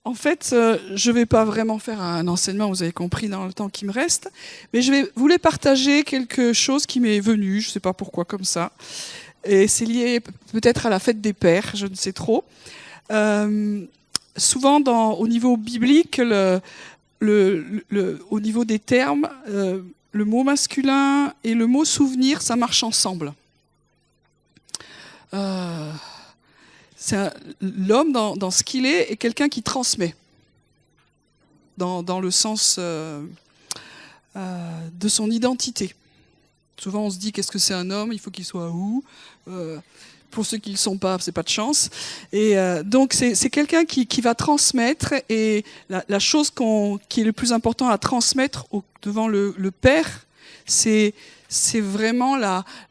En fait, je ne vais pas vraiment faire un enseignement, vous avez compris, dans le temps qui me reste, mais je vais vous partager quelque chose qui m'est venu, je ne sais pas pourquoi, comme ça. Et c'est lié peut-être à la fête des pères, je ne sais trop. Souvent, au niveau biblique, au niveau des termes, le mot masculin et le mot souvenir, ça marche ensemble. L'homme, dans ce qu'il est quelqu'un qui transmet, dans le sens de son identité. Souvent, on se dit, qu'est-ce que c'est un homme? Il faut qu'il soit où? Pour ceux qui ne le sont pas, c'est pas de chance. Et donc, c'est quelqu'un qui va transmettre. Et la chose qui est le plus important à transmettre devant le Père, c'est vraiment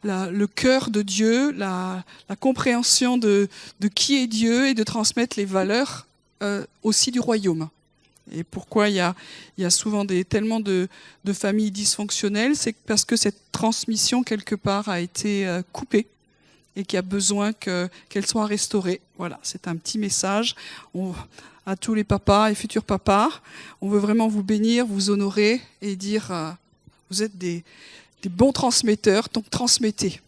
le cœur de Dieu, la compréhension de qui est Dieu et de transmettre les valeurs aussi du royaume. Et pourquoi il y a souvent tellement de familles dysfonctionnelles, c'est parce que cette transmission, quelque part, a été coupée et qu'il y a besoin qu'elle soit restaurée. Voilà, c'est un petit message à tous les papas et futurs papas. On veut vraiment vous bénir, vous honorer et dire vous êtes des bons transmetteurs, donc transmettez.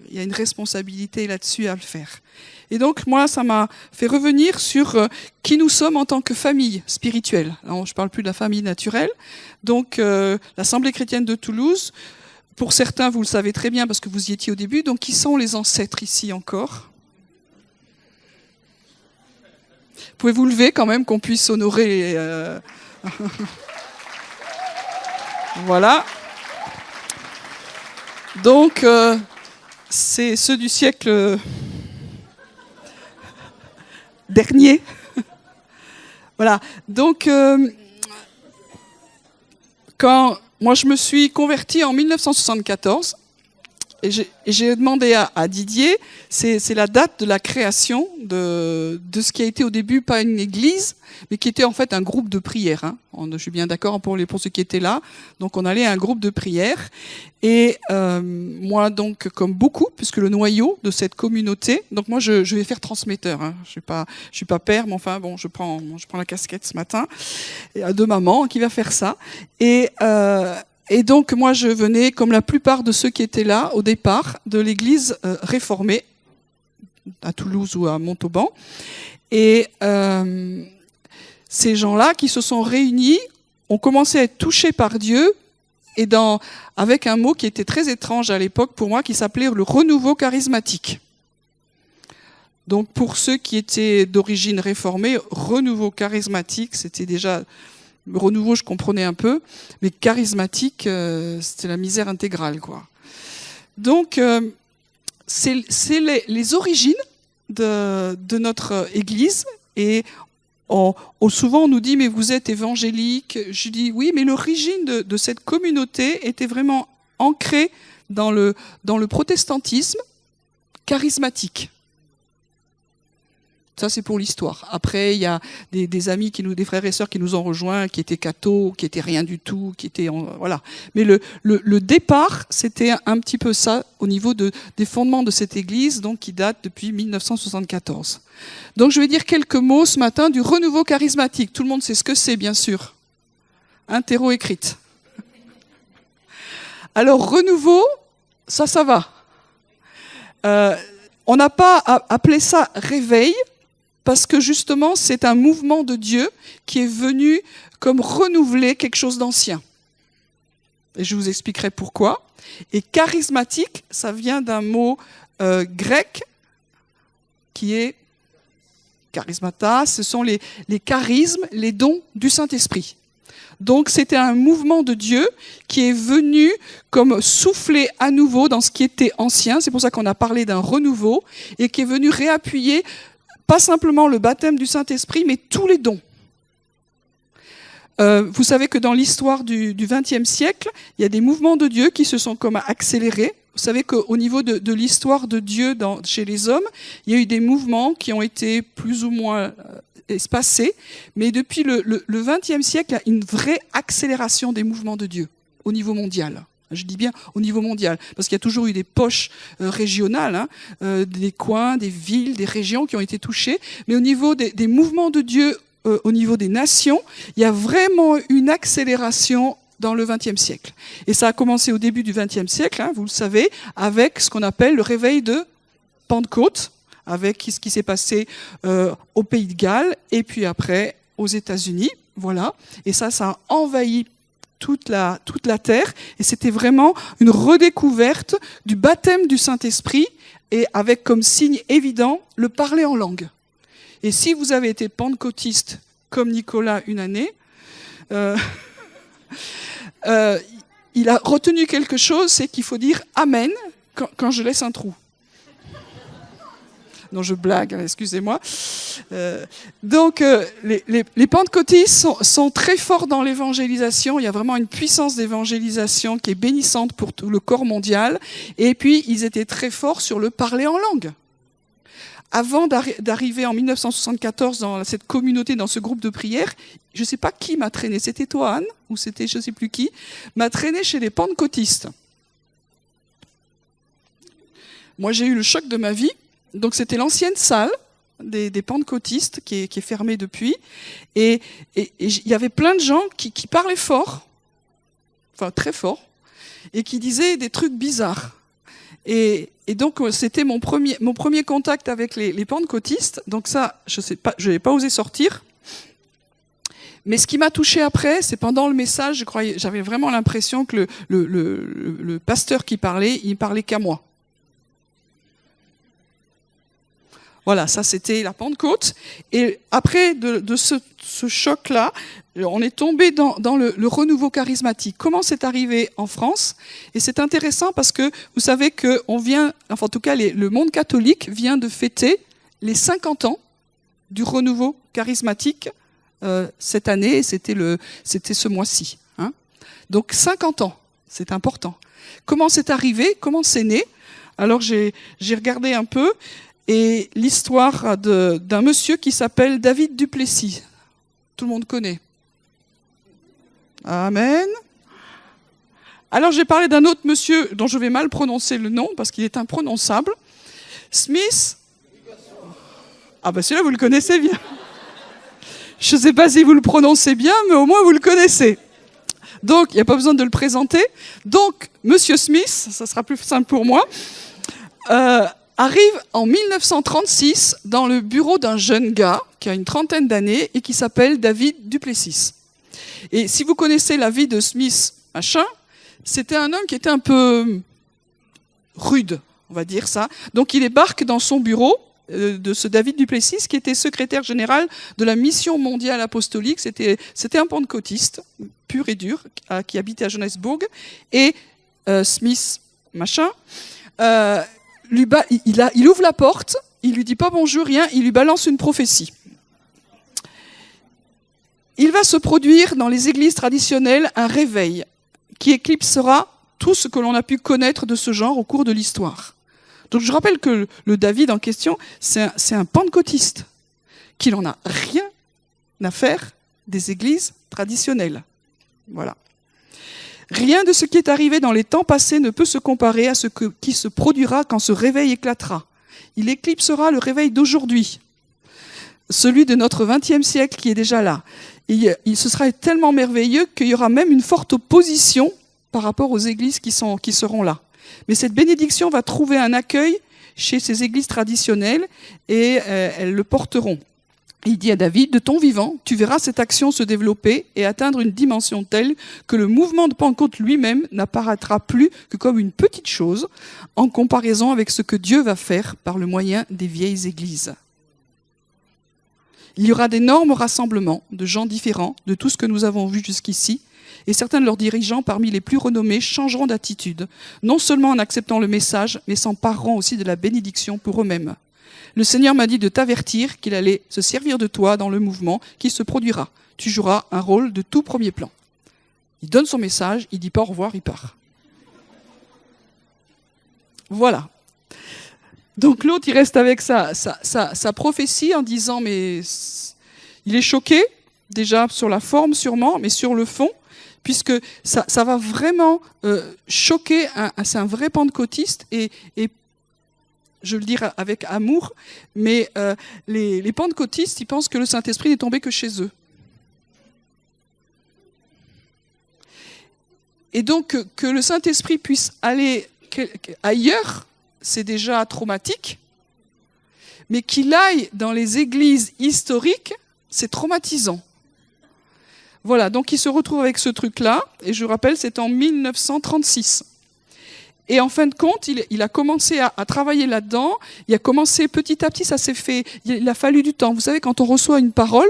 Il y a une responsabilité là-dessus à le faire. Et donc, moi, ça m'a fait revenir sur qui nous sommes en tant que famille spirituelle. Alors, je ne parle plus de la famille naturelle. Donc, l'Assemblée chrétienne de Toulouse, pour certains, vous le savez très bien parce que vous y étiez au début. Donc, qui sont les ancêtres ici encore? Pouvez-vous lever quand même qu'on puisse honorer Voilà. Donc, c'est ceux du siècle dernier. Voilà. Donc, quand moi je me suis convertie en 1974, et j'ai demandé à Didier, c'est la date de la création de ce qui a été au début pas une église, mais qui était en fait un groupe de prière. Hein. Je suis bien d'accord pour ceux qui étaient là. Donc on allait à un groupe de prière. Et moi donc comme beaucoup, puisque le noyau de cette communauté, donc moi je vais faire transmetteur. Hein. Je suis pas père, mais enfin bon, je prends la casquette ce matin de maman qui va faire ça. Et donc, moi, je venais, comme la plupart de ceux qui étaient là, au départ, de l'église réformée, à Toulouse ou à Montauban. Et ces gens-là qui se sont réunis ont commencé à être touchés par Dieu, et avec un mot qui était très étrange à l'époque pour moi, qui s'appelait le renouveau charismatique. Donc, pour ceux qui étaient d'origine réformée, renouveau charismatique, c'était déjà... Le renouveau, je comprenais un peu, mais charismatique, c'était la misère intégrale, quoi. Donc, c'est les origines de notre Église. Et souvent, on nous dit, mais vous êtes évangélique. Je dis, oui, mais l'origine de cette communauté était vraiment ancrée dans le protestantisme charismatique. Ça, c'est pour l'histoire. Après, il y a des amis des frères et sœurs qui nous ont rejoints, qui étaient cathos, qui étaient rien du tout, qui étaient voilà. Mais le départ, c'était un petit peu ça au niveau des fondements de cette église, donc qui date depuis 1974. Donc, je vais dire quelques mots ce matin du renouveau charismatique. Tout le monde sait ce que c'est, bien sûr. Interro écrite. Alors, renouveau, ça va. On n'a pas appelé ça réveil, parce que justement, c'est un mouvement de Dieu qui est venu comme renouveler quelque chose d'ancien. Et je vous expliquerai pourquoi. Et charismatique, ça vient d'un mot grec qui est charismata. Ce sont les charismes, les dons du Saint-Esprit. Donc c'était un mouvement de Dieu qui est venu comme souffler à nouveau dans ce qui était ancien. C'est pour ça qu'on a parlé d'un renouveau, et qui est venu réappuyer pas simplement le baptême du Saint-Esprit, mais tous les dons. Vous savez que dans l'histoire du XXe siècle, il y a des mouvements de Dieu qui se sont comme accélérés. Vous savez qu'au niveau de l'histoire de Dieu chez les hommes, il y a eu des mouvements qui ont été plus ou moins espacés, mais depuis le XXe siècle, il y a une vraie accélération des mouvements de Dieu au niveau mondial. Je dis bien au niveau mondial, parce qu'il y a toujours eu des poches régionales, des coins, des villes, des régions qui ont été touchées, mais au niveau des mouvements de Dieu au niveau des nations, il y a vraiment une accélération dans le XXe siècle. Et ça a commencé au début du XXe siècle, hein, vous le savez, avec ce qu'on appelle le réveil de Pentecôte, avec ce qui s'est passé au Pays de Galles, et puis après aux États-Unis, voilà. Et ça a envahi toute la terre, et c'était vraiment une redécouverte du baptême du Saint-Esprit, et avec comme signe évident le parler en langue. Et si vous avez été pentecôtiste comme Nicolas une année, il a retenu quelque chose, c'est qu'il faut dire Amen quand je laisse un trou. Non, je blague, excusez-moi. Donc, les pentecôtistes sont très forts dans l'évangélisation. Il y a vraiment une puissance d'évangélisation qui est bénissante pour tout le corps mondial. Et puis, ils étaient très forts sur le parler en langue. Avant d'arriver en 1974 dans cette communauté, dans ce groupe de prière, je ne sais pas qui m'a traîné. C'était toi, Anne, ou c'était je ne sais plus qui, m'a traîné chez les pentecôtistes. Moi, j'ai eu le choc de ma vie. Donc c'était l'ancienne salle des pentecôtistes qui est fermée depuis. Et il y avait plein de gens qui parlaient fort, enfin très fort, et qui disaient des trucs bizarres. Et donc c'était mon premier contact avec les pentecôtistes. Donc ça, je sais pas, je n'ai pas osé sortir. Mais ce qui m'a touché après, c'est pendant le message, j'avais vraiment l'impression que le pasteur qui parlait, il parlait qu'à moi. Voilà, ça c'était la Pentecôte. Et après de ce choc-là, on est tombé dans le renouveau charismatique. Comment c'est arrivé en France? Et c'est intéressant parce que vous savez qu'on vient, enfin en tout cas le monde catholique vient de fêter les 50 ans du renouveau charismatique cette année, et c'était ce mois-ci. Hein. Donc 50 ans, c'est important. Comment c'est arrivé? Comment c'est né? Alors j'ai regardé un peu. Et l'histoire d'un monsieur qui s'appelle David du Plessis. Tout le monde connaît. Amen. Alors j'ai parlé d'un autre monsieur dont je vais mal prononcer le nom parce qu'il est imprononçable. Smith. Ah ben celui-là vous le connaissez bien. Je ne sais pas si vous le prononcez bien, mais au moins vous le connaissez. Donc il n'y a pas besoin de le présenter. Donc monsieur Smith, ça sera plus simple pour moi. Arrive en 1936 dans le bureau d'un jeune gars qui a une trentaine d'années et qui s'appelle David du Plessis. Et si vous connaissez la vie de Smith, c'était un homme qui était un peu rude, on va dire ça. Donc il débarque dans son bureau de ce David du Plessis qui était secrétaire général de la mission mondiale apostolique. C'était un pentecôtiste pur et dur qui habitait à Johannesburg. Et Smith, il ouvre la porte, il lui dit pas bonjour, rien, il lui balance une prophétie. Il va se produire dans les églises traditionnelles un réveil qui éclipsera tout ce que l'on a pu connaître de ce genre au cours de l'histoire. Donc je rappelle que le David en question, c'est un pentecôtiste qui n'en a rien à faire des églises traditionnelles. Voilà. Rien de ce qui est arrivé dans les temps passés ne peut se comparer à ce qui se produira quand ce réveil éclatera. Il éclipsera le réveil d'aujourd'hui, celui de notre XXe siècle qui est déjà là. Ce sera tellement merveilleux qu'il y aura même une forte opposition par rapport aux églises qui seront là. Mais cette bénédiction va trouver un accueil chez ces églises traditionnelles et elles le porteront. Il dit à David, de ton vivant, tu verras cette action se développer et atteindre une dimension telle que le mouvement de Pentecôte lui-même n'apparaîtra plus que comme une petite chose en comparaison avec ce que Dieu va faire par le moyen des vieilles églises. Il y aura d'énormes rassemblements de gens différents de tout ce que nous avons vu jusqu'ici, et certains de leurs dirigeants parmi les plus renommés changeront d'attitude, non seulement en acceptant le message, mais s'empareront aussi de la bénédiction pour eux-mêmes. Le Seigneur m'a dit de t'avertir qu'il allait se servir de toi dans le mouvement qui se produira. Tu joueras un rôle de tout premier plan. Il donne son message, il dit pas au revoir, il part. Voilà. Donc l'autre, il reste avec sa prophétie en disant, mais il est choqué, déjà sur la forme sûrement, mais sur le fond, puisque ça va vraiment choquer, c'est un vrai pentecôtiste, et je le dis avec amour, mais les pentecôtistes, ils pensent que le Saint-Esprit n'est tombé que chez eux. Et donc, que le Saint-Esprit puisse aller ailleurs, c'est déjà traumatique, mais qu'il aille dans les églises historiques, c'est traumatisant. Voilà, donc il se retrouve avec ce truc-là, et je rappelle, c'est en 1936. Et en fin de compte, il a commencé à travailler là-dedans, il a commencé petit à petit, ça s'est fait, il a fallu du temps. Vous savez, quand on reçoit une parole,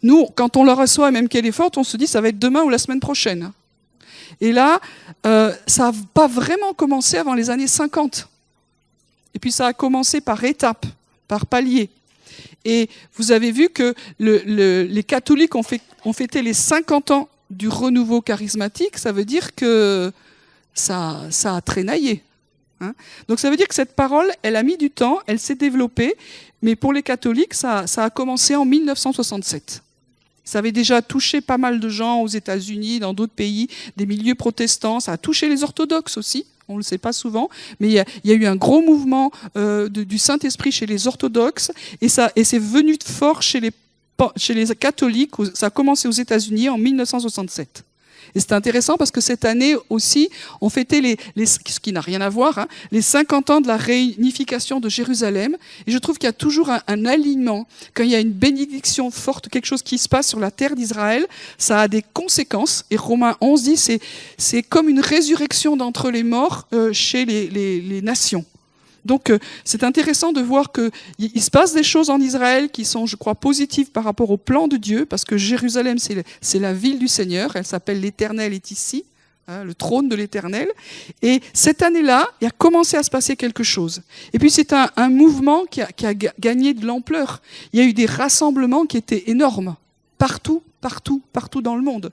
nous, quand on la reçoit, même qu'elle est forte, on se dit ça va être demain ou la semaine prochaine. Et là, ça n'a pas vraiment commencé avant les années 50. Et puis ça a commencé par étapes, par paliers. Et vous avez vu que les catholiques ont fêté les 50 ans du renouveau charismatique, ça veut dire que ça a traînaillé. Hein. Donc ça veut dire que cette parole, elle a mis du temps, elle s'est développée, mais pour les catholiques, ça a commencé en 1967. Ça avait déjà touché pas mal de gens aux États-Unis, dans d'autres pays, des milieux protestants, ça a touché les orthodoxes aussi. On ne le sait pas souvent, mais il y a eu un gros mouvement du Saint-Esprit chez les orthodoxes, et c'est venu fort chez les catholiques. Ça a commencé aux États-Unis en 1967. Et c'est intéressant parce que cette année aussi, on fêtait ce qui n'a rien à voir, hein, les 50 ans de la réunification de Jérusalem. Et je trouve qu'il y a toujours un alignement. Quand il y a une bénédiction forte, quelque chose qui se passe sur la terre d'Israël, ça a des conséquences. Et Romains 11 dit c'est comme une résurrection d'entre les morts chez les nations. Donc c'est intéressant de voir qu'il se passe des choses en Israël qui sont, je crois, positives par rapport au plan de Dieu, parce que Jérusalem, c'est la ville du Seigneur, elle s'appelle l'Éternel est ici, hein, le trône de l'Éternel. Et cette année-là, il a commencé à se passer quelque chose. Et puis c'est un mouvement qui a gagné de l'ampleur. Il y a eu des rassemblements qui étaient énormes, partout dans le monde.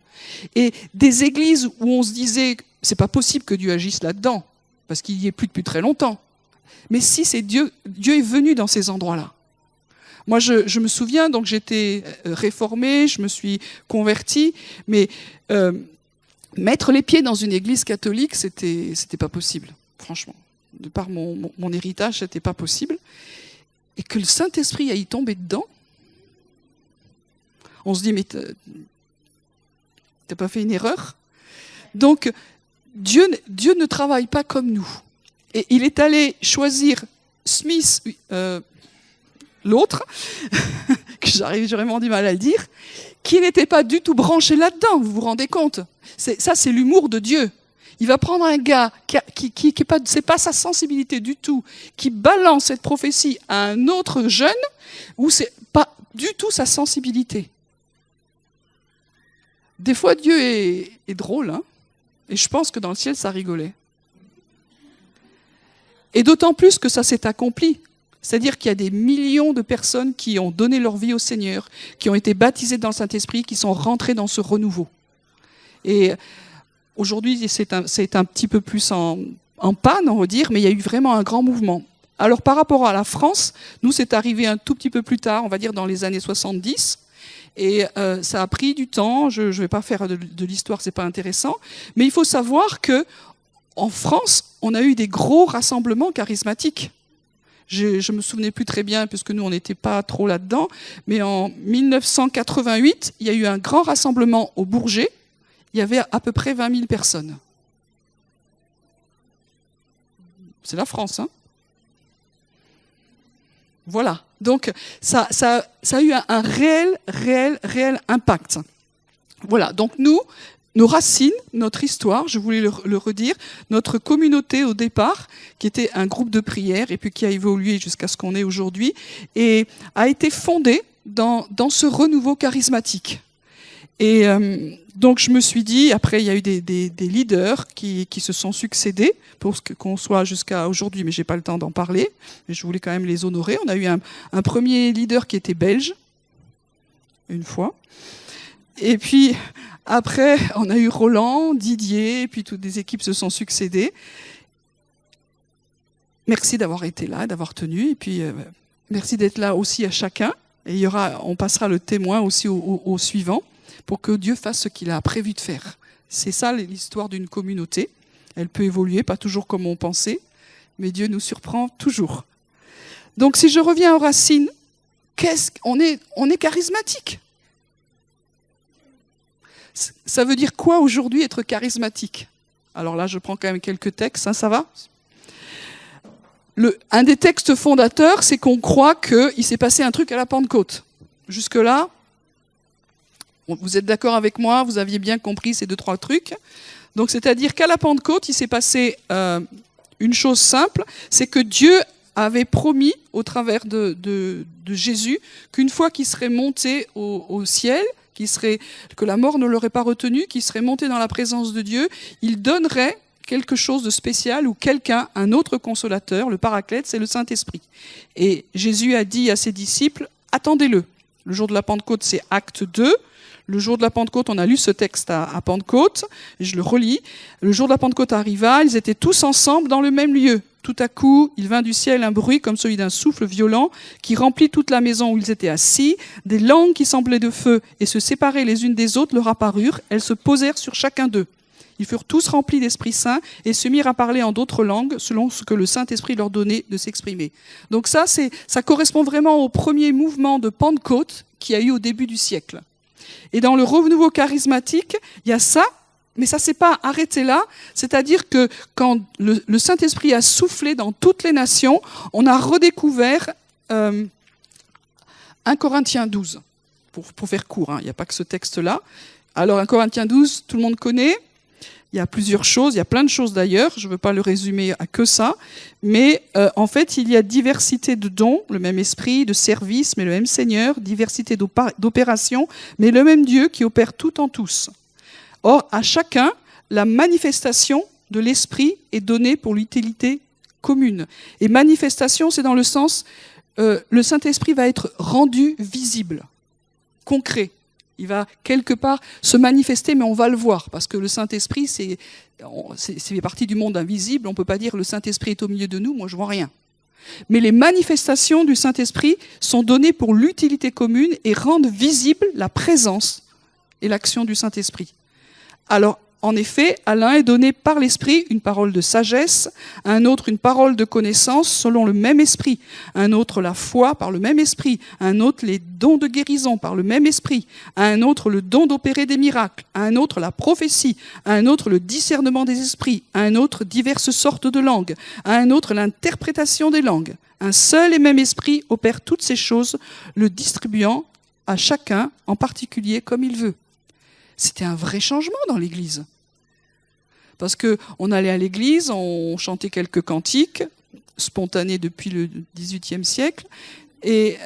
Et des églises où on se disait, c'est pas possible que Dieu agisse là-dedans, parce qu'il y est plus depuis très longtemps. Mais si, c'est Dieu est venu dans ces endroits-là. Moi, je me souviens, donc j'étais réformée, je me suis convertie, mais mettre les pieds dans une église catholique, c'était pas possible, franchement. De par mon héritage, c'était pas possible. Et que le Saint-Esprit aille tomber dedans, on se dit, mais t'as pas fait une erreur? Donc, Dieu ne travaille pas comme nous. Et il est allé choisir Smith, l'autre, que j'arrive vraiment du mal à le dire, qui n'était pas du tout branché là-dedans, vous vous rendez compte? Ça, c'est l'humour de Dieu. Il va prendre un gars qui est pas, c'est pas sa sensibilité du tout, qui balance cette prophétie à un autre jeune, où c'est pas du tout sa sensibilité. Des fois, Dieu est drôle, hein, et je pense que dans le ciel, ça rigolait. Et d'autant plus que ça s'est accompli. C'est-à-dire qu'il y a des millions de personnes qui ont donné leur vie au Seigneur, qui ont été baptisées dans le Saint-Esprit, qui sont rentrées dans ce renouveau. Et aujourd'hui, c'est un petit peu plus en panne, on va dire, mais il y a eu vraiment un grand mouvement. Alors par rapport à la France, nous, c'est arrivé un tout petit peu plus tard, on va dire dans les années 70. Et ça a pris du temps, je ne vais pas faire de l'histoire, c'est pas intéressant. Mais il faut savoir que en France, on a eu des gros rassemblements charismatiques. Je me souvenais plus très bien, puisque nous, on n'était pas trop là-dedans, mais en 1988, il y a eu un grand rassemblement au Bourget. Il y avait à peu près 20 000 personnes. C'est la France, hein? Voilà. Donc, ça a eu un réel impact. Voilà. Donc, nos racines, notre histoire, je voulais le redire, notre communauté au départ, qui était un groupe de prière et puis qui a évolué jusqu'à ce qu'on est aujourd'hui, et a été fondée dans ce renouveau charismatique. Et donc je me suis dit, après il y a eu des leaders qui se sont succédés pour qu'on soit jusqu'à aujourd'hui, mais j'ai pas le temps d'en parler, mais je voulais quand même les honorer. On a eu un premier leader qui était belge, une fois, et puis après, on a eu Roland, Didier, et puis toutes les équipes se sont succédées. Merci d'avoir été là, d'avoir tenu, et puis merci d'être là aussi à chacun. Et on passera le témoin aussi au suivant, pour que Dieu fasse ce qu'il a prévu de faire. C'est ça l'histoire d'une communauté. Elle peut évoluer, pas toujours comme on pensait, mais Dieu nous surprend toujours. Donc si je reviens aux racines, on est charismatique. Ça veut dire quoi aujourd'hui être charismatique? Alors là, je prends quand même quelques textes, hein, ça va? Un des textes fondateurs, c'est qu'on croit qu'il s'est passé un truc à la Pentecôte. Jusque-là, vous êtes d'accord avec moi, vous aviez bien compris ces 2-3 trucs. Donc c'est-à-dire qu'à la Pentecôte, il s'est passé une chose simple, c'est que Dieu avait promis au travers de Jésus qu'une fois qu'il serait monté au ciel, que la mort ne l'aurait pas retenu, qu'il serait monté dans la présence de Dieu, il donnerait quelque chose de spécial ou quelqu'un, un autre consolateur, le Paraclète, c'est le Saint-Esprit. Et Jésus a dit à ses disciples, attendez-le. Le jour de la Pentecôte, c'est Acte 2. Le jour de la Pentecôte, on a lu ce texte à Pentecôte, je le relis. Le jour de la Pentecôte arriva, ils étaient tous ensemble dans le même lieu. Tout à coup, il vint du ciel un bruit comme celui d'un souffle violent qui remplit toute la maison où ils étaient assis. Des langues qui semblaient de feu et se séparaient les unes des autres leur apparurent. Elles se posèrent sur chacun d'eux. Ils furent tous remplis d'Esprit Saint et se mirent à parler en d'autres langues selon ce que le Saint-Esprit leur donnait de s'exprimer. Donc ça correspond vraiment au premier mouvement de Pentecôte qu'il y a eu au début du siècle. Et dans le renouveau charismatique, il y a ça, mais ça ne s'est pas arrêté là. C'est-à-dire que quand le Saint-Esprit a soufflé dans toutes les nations, on a redécouvert 1 Corinthiens 12. Pour faire court, hein, il n'y a pas que ce texte-là. Alors 1 Corinthiens 12, tout le monde connaît. Il y a plusieurs choses, il y a plein de choses d'ailleurs, je ne veux pas le résumer à que ça, mais en fait il y a diversité de dons, le même esprit, de service, mais le même Seigneur, diversité d'opérations, mais le même Dieu qui opère tout en tous. Or, à chacun, la manifestation de l'esprit est donnée pour l'utilité commune. Et manifestation, c'est dans le sens, le Saint-Esprit va être rendu visible, concret. Il va quelque part se manifester, mais on va le voir, parce que le Saint-Esprit, c'est partie du monde invisible. On ne peut pas dire le Saint-Esprit est au milieu de nous, moi je vois rien. Mais les manifestations du Saint-Esprit sont données pour l'utilité commune et rendent visible la présence et l'action du Saint-Esprit. Alors, en effet, à l'un est donné par l'Esprit une parole de sagesse, à un autre une parole de connaissance selon le même Esprit, à un autre la foi par le même Esprit, à un autre les dons de guérison par le même Esprit, à un autre le don d'opérer des miracles, à un autre la prophétie, à un autre le discernement des esprits, à un autre diverses sortes de langues, à un autre l'interprétation des langues. Un seul et même Esprit opère toutes ces choses, le distribuant à chacun en particulier comme il veut. C'était un vrai changement dans l'Église. Parce qu'on allait à l'Église, on chantait quelques cantiques, spontanés depuis le XVIIIe siècle, et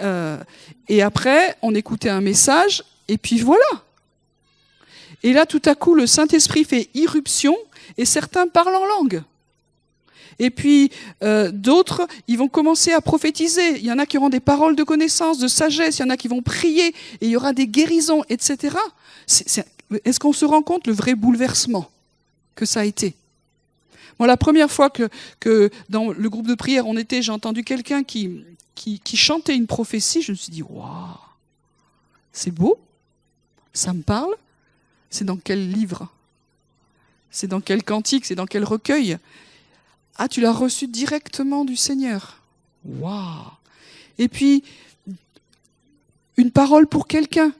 après, on écoutait un message, et puis voilà. Et là, tout à coup, le Saint-Esprit fait irruption, et certains parlent en langue. Et puis d'autres, ils vont commencer à prophétiser. Il y en a qui auront des paroles de connaissance, de sagesse, il y en a qui vont prier, et il y aura des guérisons, etc. Est-ce qu'on se rend compte le vrai bouleversement que ça a été? Moi, la première fois que dans le groupe de prière on était, j'ai entendu quelqu'un qui chantait une prophétie, je me suis dit, waouh, c'est beau, ça me parle. C'est dans quel livre? C'est dans quel cantique? C'est dans quel recueil? Ah, tu l'as reçu directement du Seigneur. Waouh! Et puis, une parole pour quelqu'un.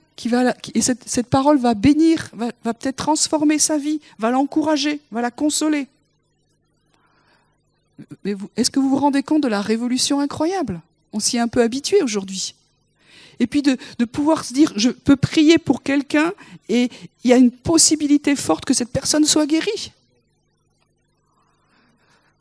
Et cette parole va bénir, va peut-être transformer sa vie, va l'encourager, va la consoler. Mais est-ce que vous vous rendez compte de la révolution incroyable? On s'y est un peu habitué aujourd'hui. Et puis de pouvoir se dire, je peux prier pour quelqu'un et il y a une possibilité forte que cette personne soit guérie.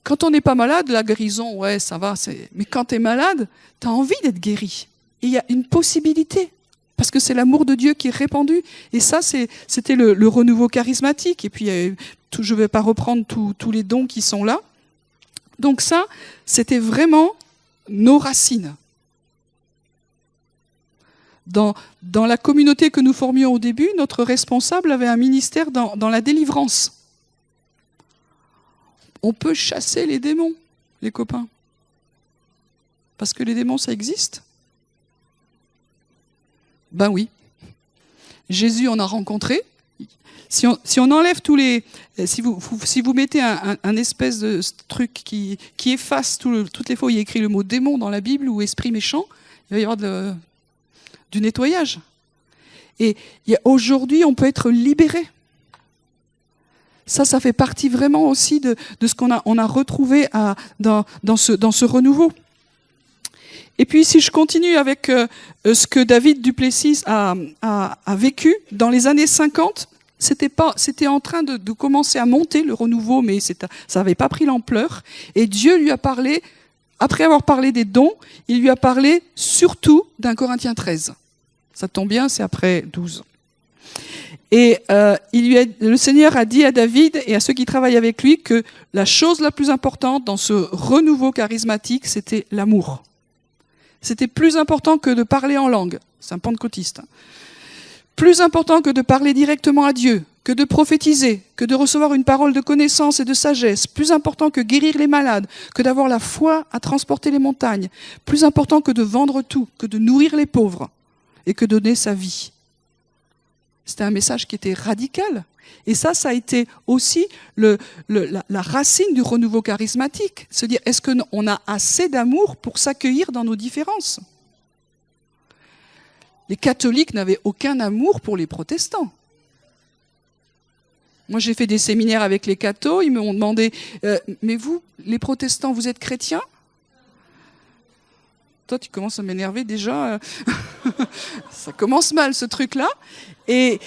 Quand on n'est pas malade, la guérison, ouais, ça va. Mais quand tu es malade, tu as envie d'être guéri. Et il y a une possibilité. Parce que c'est l'amour de Dieu qui est répandu. Et ça, c'était le renouveau charismatique. Et puis, je ne vais pas reprendre tous les dons qui sont là. Donc ça, c'était vraiment nos racines. Dans la communauté que nous formions au début, notre responsable avait un ministère dans la délivrance. On peut chasser les démons, les copains. Parce que les démons, ça existe. Ben oui. Jésus en a rencontré. Si on enlève tous les... Si vous mettez un espèce de truc qui efface toutes les fois où il y a écrit le mot démon dans la Bible ou esprit méchant, il va y avoir du nettoyage. Et aujourd'hui, on peut être libéré. Ça fait partie vraiment aussi de ce qu'on a retrouvé dans ce renouveau. Et puis, si je continue avec ce que David du Plessis a vécu dans les années 50, c'était en train de commencer à monter le renouveau, mais ça n'avait pas pris l'ampleur. Et Dieu lui a parlé, après avoir parlé des dons, il lui a parlé surtout d'un Corinthiens 13. Ça tombe bien, c'est après 12. Et le Seigneur a dit à David et à ceux qui travaillent avec lui que la chose la plus importante dans ce renouveau charismatique, c'était l'amour. C'était plus important que de parler en langue. C'est un pentecôtiste. Plus important que de parler directement à Dieu, que de prophétiser, que de recevoir une parole de connaissance et de sagesse. Plus important que guérir les malades, que d'avoir la foi à transporter les montagnes. Plus important que de vendre tout, que de nourrir les pauvres et que de donner sa vie. C'était un message qui était radical. Et ça a été aussi la racine du renouveau charismatique. Se dire, est-ce qu'on a assez d'amour pour s'accueillir dans nos différences ? Les catholiques n'avaient aucun amour pour les protestants. Moi, j'ai fait des séminaires avec les cathos, ils m'ont demandé, mais vous, les protestants, vous êtes chrétiens ? Toi, tu commences à m'énerver déjà. Ça commence mal, ce truc-là. Et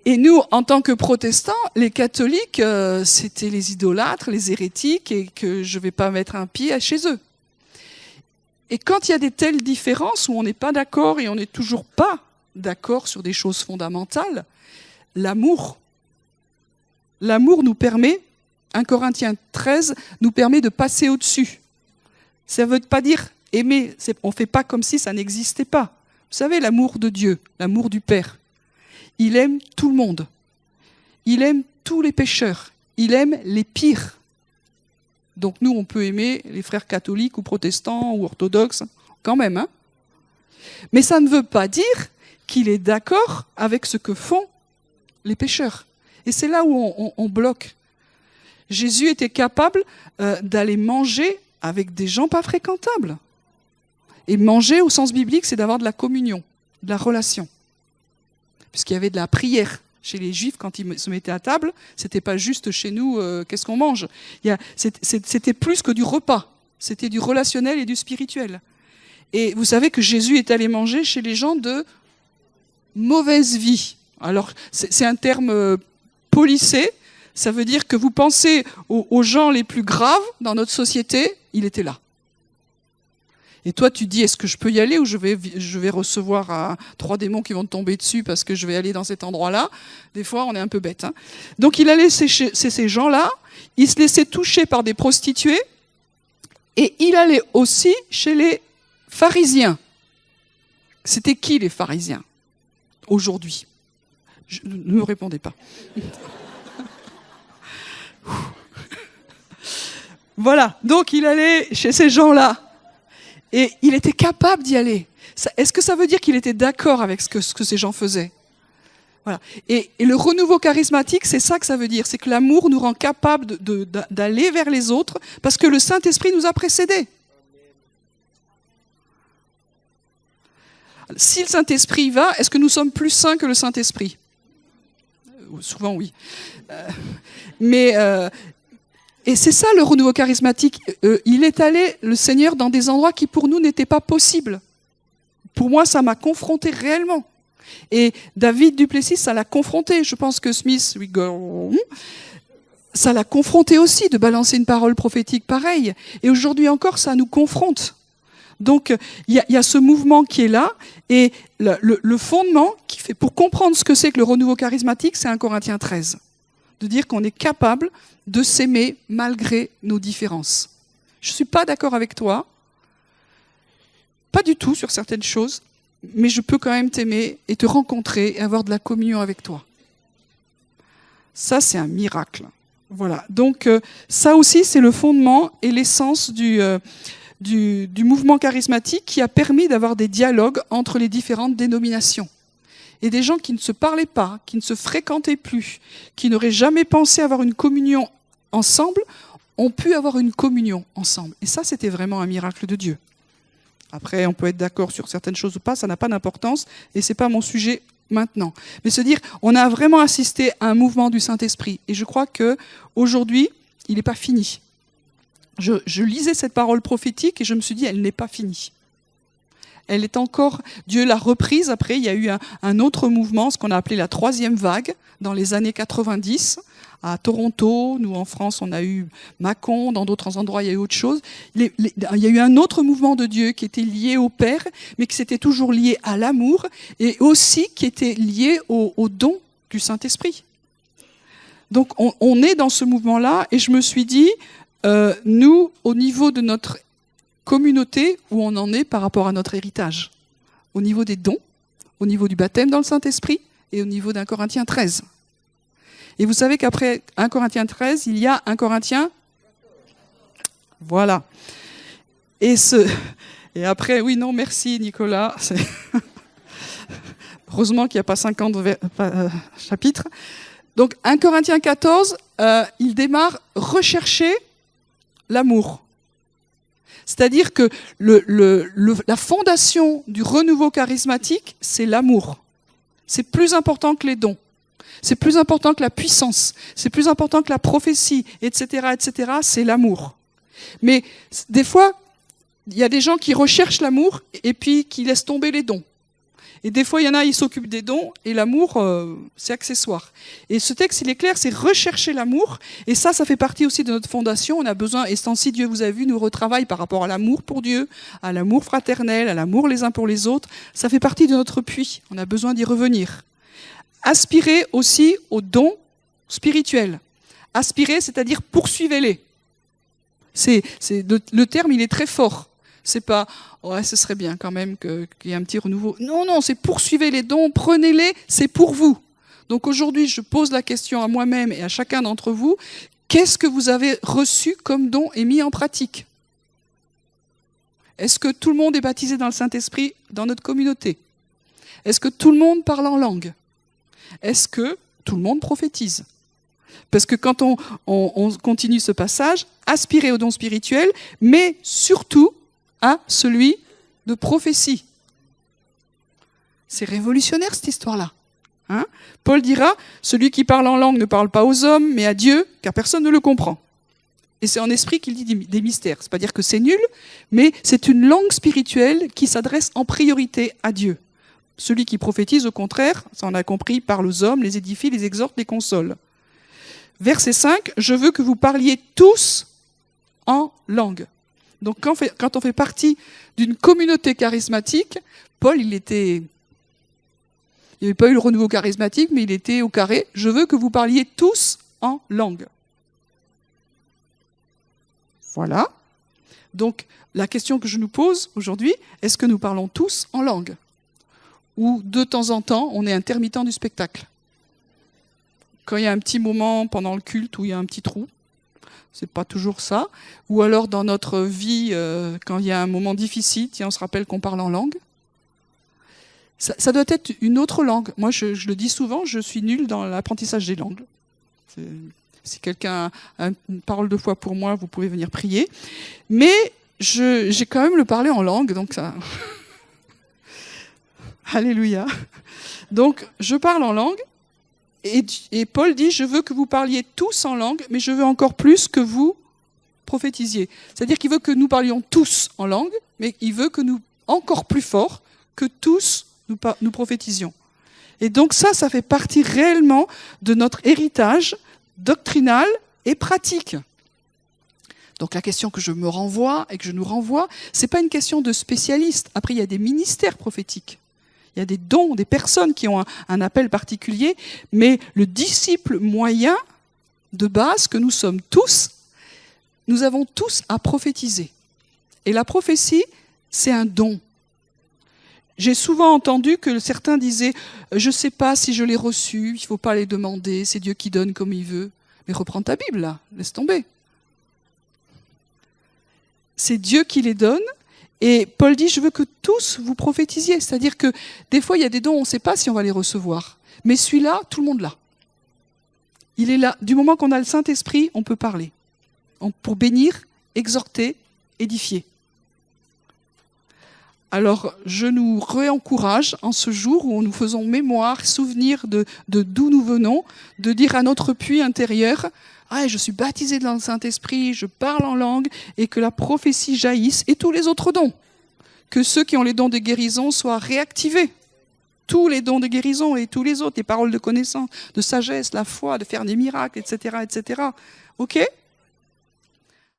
nous, en tant que protestants, les catholiques, c'était les idolâtres, les hérétiques, et que je ne vais pas mettre un pied chez eux. Et quand il y a des telles différences où on n'est pas d'accord et on n'est toujours pas d'accord sur des choses fondamentales, l'amour nous permet, 1 Corinthiens 13 nous permet de passer au-dessus. Ça ne veut pas dire aimer, on ne fait pas comme si ça n'existait pas. Vous savez, l'amour de Dieu, l'amour du Père, il aime tout le monde. Il aime tous les pécheurs. Il aime les pires. Donc nous, on peut aimer les frères catholiques ou protestants ou orthodoxes, quand même. Hein. Mais ça ne veut pas dire qu'il est d'accord avec ce que font les pécheurs. Et c'est là où on bloque. Jésus était capable d'aller manger avec des gens pas fréquentables. Et manger, au sens biblique, c'est d'avoir de la communion, de la relation. Puisqu'il y avait de la prière. Chez les Juifs, quand ils se mettaient à table, c'était pas juste chez nous, qu'est-ce qu'on mange. C'était plus que du repas. C'était du relationnel et du spirituel. Et vous savez que Jésus est allé manger chez les gens de mauvaise vie. Alors, c'est un terme policé. Ça veut dire que vous pensez aux gens les plus graves dans notre société, il était là. Et toi, tu dis, est-ce que je peux y aller ou je vais recevoir 3 démons qui vont me tomber dessus parce que je vais aller dans cet endroit-là. Des fois, on est un peu bête. Hein. Donc, il allait chez ces gens-là, il se laissait toucher par des prostituées et il allait aussi chez les pharisiens. C'était qui les pharisiens aujourd'hui ? Ne me répondez pas. Voilà, donc il allait chez ces gens-là. Et il était capable d'y aller. Est-ce que ça veut dire qu'il était d'accord avec ce que ces gens faisaient ? Voilà. Et le renouveau charismatique, c'est ça que ça veut dire. C'est que l'amour nous rend capable d'aller vers les autres parce que le Saint-Esprit nous a précédés. Si le Saint-Esprit va, est-ce que nous sommes plus saints que le Saint-Esprit ? Souvent, oui. Et c'est ça le renouveau charismatique. Il est allé, le Seigneur, dans des endroits qui pour nous n'étaient pas possibles. Pour moi, ça m'a confronté réellement. Et David du Plessis, ça l'a confronté. Je pense que Smith, ça l'a confronté aussi de balancer une parole prophétique pareille. Et aujourd'hui encore, ça nous confronte. Donc, il y a ce mouvement qui est là. Et le fondement qui fait pour comprendre ce que c'est que le renouveau charismatique, c'est 1 Corinthiens 13. De dire qu'on est capable de s'aimer malgré nos différences. Je ne suis pas d'accord avec toi, pas du tout sur certaines choses, mais je peux quand même t'aimer et te rencontrer et avoir de la communion avec toi. Ça, c'est un miracle. Voilà. Donc, ça aussi, c'est le fondement et l'essence du mouvement charismatique qui a permis d'avoir des dialogues entre les différentes dénominations. et des gens qui ne se parlaient pas, qui ne se fréquentaient plus, qui n'auraient jamais pensé avoir une communion ensemble, ont pu avoir une communion ensemble. Et ça, c'était vraiment un miracle de Dieu. Après, on peut être d'accord sur certaines choses ou pas, ça n'a pas d'importance, et ce n'est pas mon sujet maintenant. Mais se dire, on a vraiment assisté à un mouvement du Saint-Esprit. Et je crois qu'aujourd'hui, il n'est pas fini. Je lisais cette parole prophétique et je me suis dit, elle n'est pas finie. Elle est encore, Dieu l'a reprise. Après, il y a eu un autre mouvement, ce qu'on a appelé la troisième vague, dans les années 90, à Toronto. Nous, en France, on a eu Mâcon. Dans d'autres endroits, il y a eu autre chose. Il y a eu un autre mouvement de Dieu qui était lié au Père, mais qui s'était toujours lié à l'amour, et aussi qui était lié au don du Saint-Esprit. Donc, on est dans ce mouvement-là, et je me suis dit, nous, au niveau de notre communauté, où on en est par rapport à notre héritage, au niveau des dons, au niveau du baptême dans le Saint-Esprit et au niveau d'un Corinthiens 13. Et vous savez qu'après 1 Corinthiens 13, il y a 1 Corinthiens. Voilà. Et après, oui, non, merci Nicolas. Heureusement qu'il n'y a pas 50 chapitres. Donc 1 Corinthiens 14, il démarre « Rechercher l'amour ». C'est-à-dire que la fondation du renouveau charismatique, c'est l'amour. C'est plus important que les dons. C'est plus important que la puissance. C'est plus important que la prophétie, etc., etc. C'est l'amour. Mais des fois, il y a des gens qui recherchent l'amour et puis qui laissent tomber les dons. Et des fois, il y en a, ils s'occupent des dons, et l'amour, c'est accessoire. Et ce texte, il est clair, c'est rechercher l'amour, et ça fait partie aussi de notre fondation. On a besoin, et si Dieu vous a vu, nous retravaille par rapport à l'amour pour Dieu, à l'amour fraternel, à l'amour les uns pour les autres. Ça fait partie de notre puits, on a besoin d'y revenir. Aspirez aussi aux dons spirituels. Aspirez, c'est-à-dire poursuivez-les. Le terme, il est très fort. C'est pas, ouais, ce serait bien quand même qu'il y ait un petit renouveau. Non, non, c'est poursuivez les dons, prenez-les, c'est pour vous. Donc aujourd'hui, je pose la question à moi-même et à chacun d'entre vous, qu'est-ce que vous avez reçu comme don et mis en pratique? Est-ce que tout le monde est baptisé dans le Saint-Esprit dans notre communauté? Est-ce que tout le monde parle en langue? Est-ce que tout le monde prophétise? Parce que quand on continue ce passage, aspirez aux dons spirituels, mais surtout à celui de prophétie. C'est révolutionnaire cette histoire-là. Hein? Paul dira, celui qui parle en langue ne parle pas aux hommes, mais à Dieu, car personne ne le comprend. Et c'est en esprit qu'il dit des mystères. C'est pas dire que c'est nul, mais c'est une langue spirituelle qui s'adresse en priorité à Dieu. Celui qui prophétise, au contraire, ça on a compris, parle aux hommes, les édifie, les exhorte, les console. Verset 5, je veux que vous parliez tous en langue. Donc quand on fait partie d'une communauté charismatique, Paul, il n'avait pas eu le renouveau charismatique, mais il était au carré. Je veux que vous parliez tous en langue. Voilà. Donc la question que je nous pose aujourd'hui, est-ce que nous parlons tous en langue? Ou de temps en temps, on est intermittent du spectacle? Quand il y a un petit moment pendant le culte où il y a un petit trou, c'est pas toujours ça. Ou alors dans notre vie, quand il y a un moment difficile, on se rappelle qu'on parle en langue. Ça doit être une autre langue. Moi, je le dis souvent, je suis nulle dans l'apprentissage des langues. Si quelqu'un a une parole de foi pour moi, vous pouvez venir prier. Mais j'ai quand même le parler en langue, donc ça... Alléluia. Donc, je parle en langue. Et Paul dit, je veux que vous parliez tous en langue, mais je veux encore plus que vous prophétisiez. C'est-à-dire qu'il veut que nous parlions tous en langue, mais il veut que nous, encore plus fort, que tous nous prophétisions. Et donc ça fait partie réellement de notre héritage doctrinal et pratique. Donc la question que je me renvoie et que je nous renvoie, c'est pas une question de spécialiste. Après, il y a des ministères prophétiques. Il y a des dons, des personnes qui ont un appel particulier, mais le disciple moyen de base que nous sommes tous, nous avons tous à prophétiser. Et la prophétie, c'est un don. J'ai souvent entendu que certains disaient « Je ne sais pas si je l'ai reçu, il ne faut pas les demander, c'est Dieu qui donne comme il veut. » Mais reprends ta Bible, là, laisse tomber. C'est Dieu qui les donne, Et Paul dit, je veux que tous vous prophétisiez. C'est-à-dire que des fois, il y a des dons, on ne sait pas si on va les recevoir. Mais celui-là, tout le monde l'a. Il est là. Du moment qu'on a le Saint-Esprit, on peut parler. Pour bénir, exhorter, édifier. Alors, je nous réencourage en ce jour où nous faisons mémoire, souvenir de d'où nous venons, de dire à notre puits intérieur, « Ah, je suis baptisé dans le Saint-Esprit, je parle en langue, et que la prophétie jaillisse, et tous les autres dons. Que ceux qui ont les dons de guérison soient réactivés. Tous les dons de guérison et tous les autres, les paroles de connaissance, de sagesse, la foi, de faire des miracles, etc., etc. Ok ?